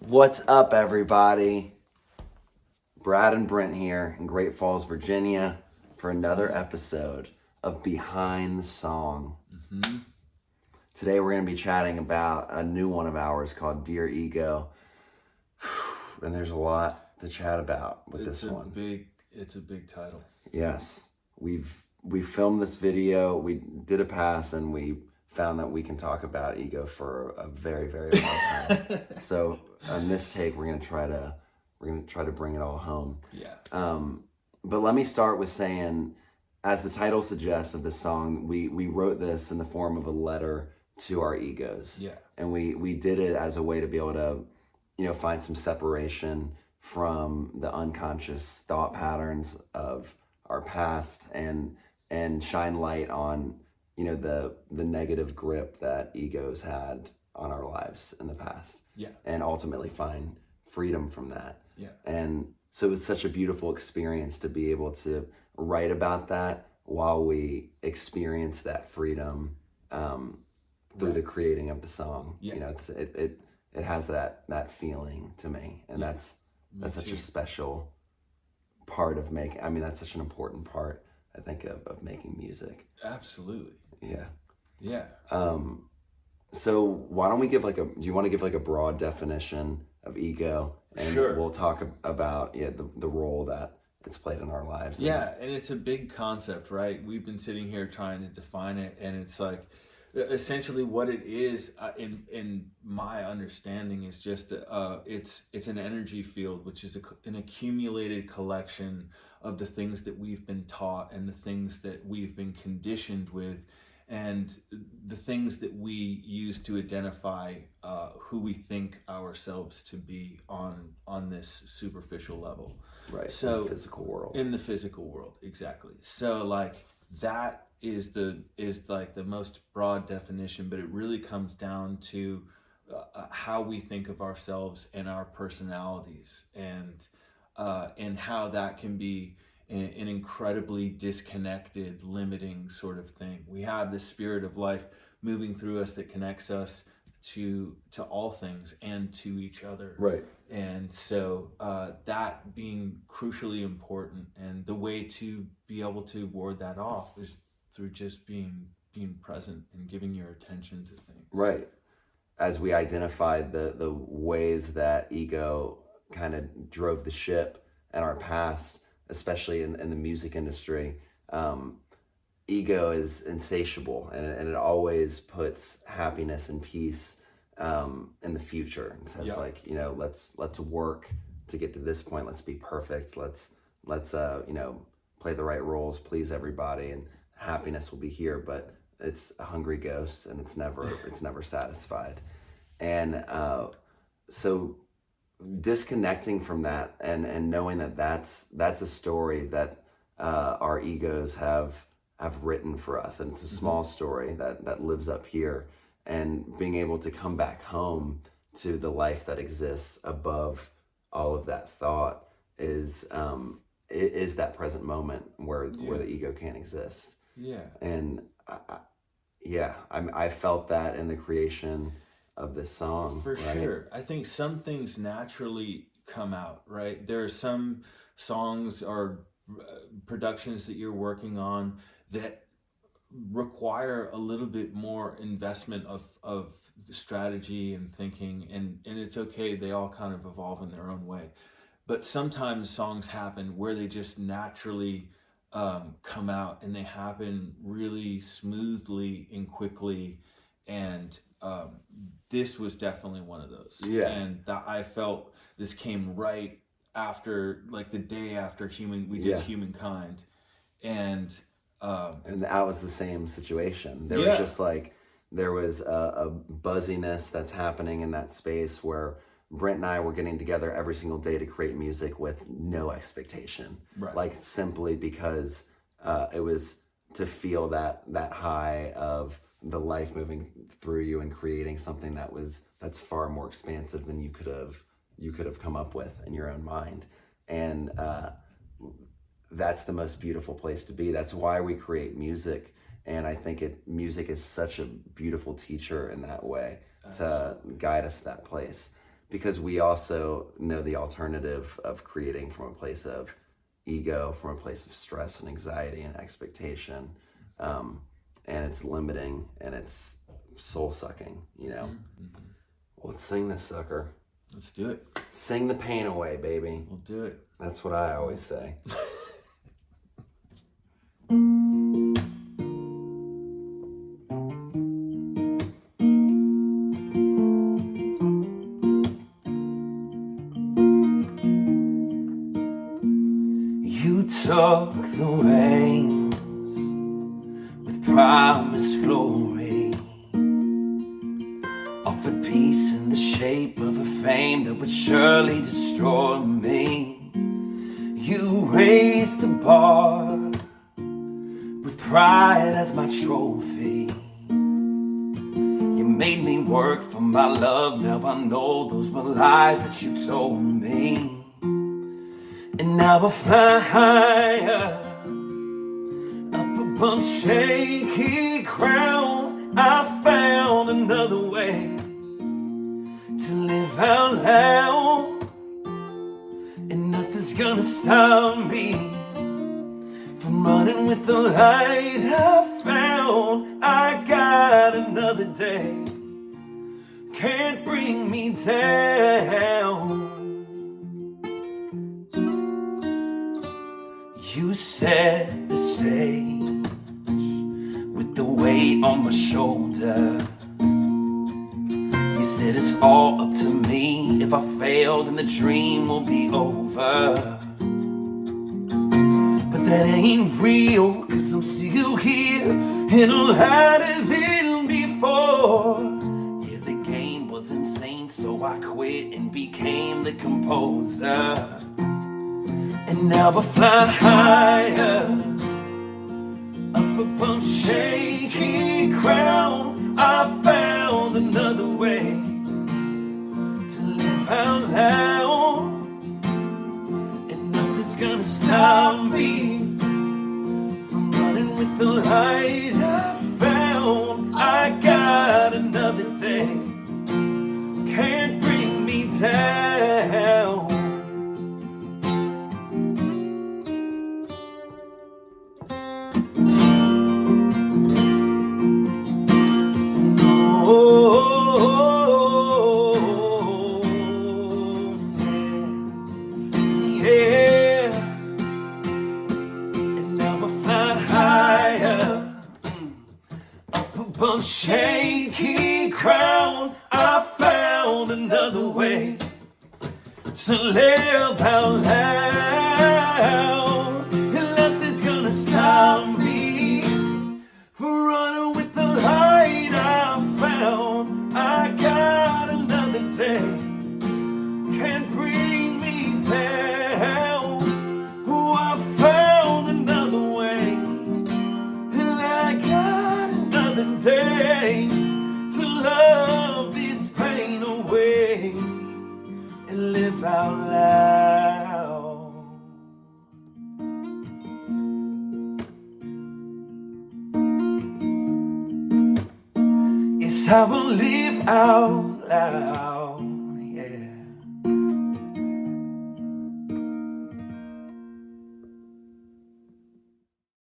What's up, everybody? Brad and Brent here in Great Falls, Virginia for another episode of Behind the Song. Today we're going to be chatting about a new one of ours called Dear Ego. And there's a lot to chat about with this one. It's a big title. Yes. We filmed this video, we did a pass, and we found that we can talk about ego for a very, very long time. So on this take, we're gonna try to bring it all home. Yeah. But let me start with saying, as the title suggests of this song, we wrote this in the form of a letter to our egos. Yeah. And we did it as a way to be able to, find some separation from the unconscious thought patterns of our past and shine light on the negative grip that egos had on our lives in the past. Yeah. And ultimately find freedom from that. Yeah. And so it was such a beautiful experience to be able to write about that while we experience that freedom through the creating of the song. Yeah. It has that feeling to me, and that's such a special part of making. I mean, that's such an important part, I think, of making music. Absolutely. Yeah. Yeah. So why don't we give do you want to give a broad definition of ego? And Sure. We'll talk about the role that it's played in our lives. Yeah, and it's a big concept, right? We've been sitting here trying to define it, and it's like essentially what it is in my understanding is just it's an energy field, which is an accumulated collection of the things that we've been taught and the things that we've been conditioned with, and the things that we use to identify who we think ourselves to be on this superficial level. Right. So in the physical world. In the physical world, exactly. So that is the most broad definition, but it really comes down to how we think of ourselves and our personalities, and how that can be an incredibly disconnected, limiting sort of thing. We have this spirit of life moving through us that connects us to all things and to each other. Right. And so that being crucially important, and the way to be able to ward that off is through just being present and giving your attention to things. Right. As we identified the ways that ego kind of drove the ship in our past, especially in the music industry, ego is insatiable, and it always puts happiness and peace in the future, and says let's work to get to this point. Let's be perfect. Let's play the right roles, please everybody, and happiness will be here. But it's a hungry ghost, and it's never satisfied. And so disconnecting from that and knowing that that's a story that our egos have written for us, and it's a small story that lives up here, and being able to come back home to the life that exists above all of that thought is that present moment where the ego can't exist. Yeah. And I felt that in the creation of this song. For right? sure. I think some things naturally come out, right? There are some songs or productions that you're working on that require a little bit more investment of strategy and thinking, and it's okay, they all kind of evolve in their own way. But sometimes songs happen where they just naturally come out, and they happen really smoothly and quickly, and this was definitely one of those. Yeah. And that I felt this came right after, the day after we did Humankind, and that was the same situation. There was just there was a buzziness that's happening in that space where Brent and I were getting together every single day to create music with no expectation. Right. Simply because it was to feel that high of the life moving through you and creating something that's far more expansive than you could have come up with in your own mind. And that's the most beautiful place to be. That's why we create music. And I think music is such a beautiful teacher in that way. to guide us that place. because we also know the alternative of creating from a place of ego, from a place of stress and anxiety and expectation. And it's limiting and it's soul sucking, you know. Mm-hmm. Well, let's sing this sucker. Let's do it. Sing the pain away, baby. We'll do it. That's what I always say. You took the reins with promised glory, offered peace in the shape of a fame that would surely destroy me. You raised the bar with pride as my trophy. You made me work for my love. Now I know those were lies that you told me. And now I fly higher, up above shaky ground. I found another way to live out loud, and nothing's gonna stop me from running with the light I found. I got another day, can't bring me down. You set the stage with the weight on my shoulder. You said it's all up to me. If I fail, then the dream will be over. But that ain't real, 'cause I'm still here and I'm harder than before. Yeah, the game was insane, so I quit and became the composer. And now I fly higher, up above shaky ground. I found another way to live out loud, and nothing's gonna stop me from running with the light I found. I got another day, can't bring me down. Above shaky ground, I found another way to live out loud, and nothing's gonna stop me from running with the light I found. I got another day, can't bring me down. Oh, I found another way, and I got another day to love this pain away and live out loud. It's how I live out loud.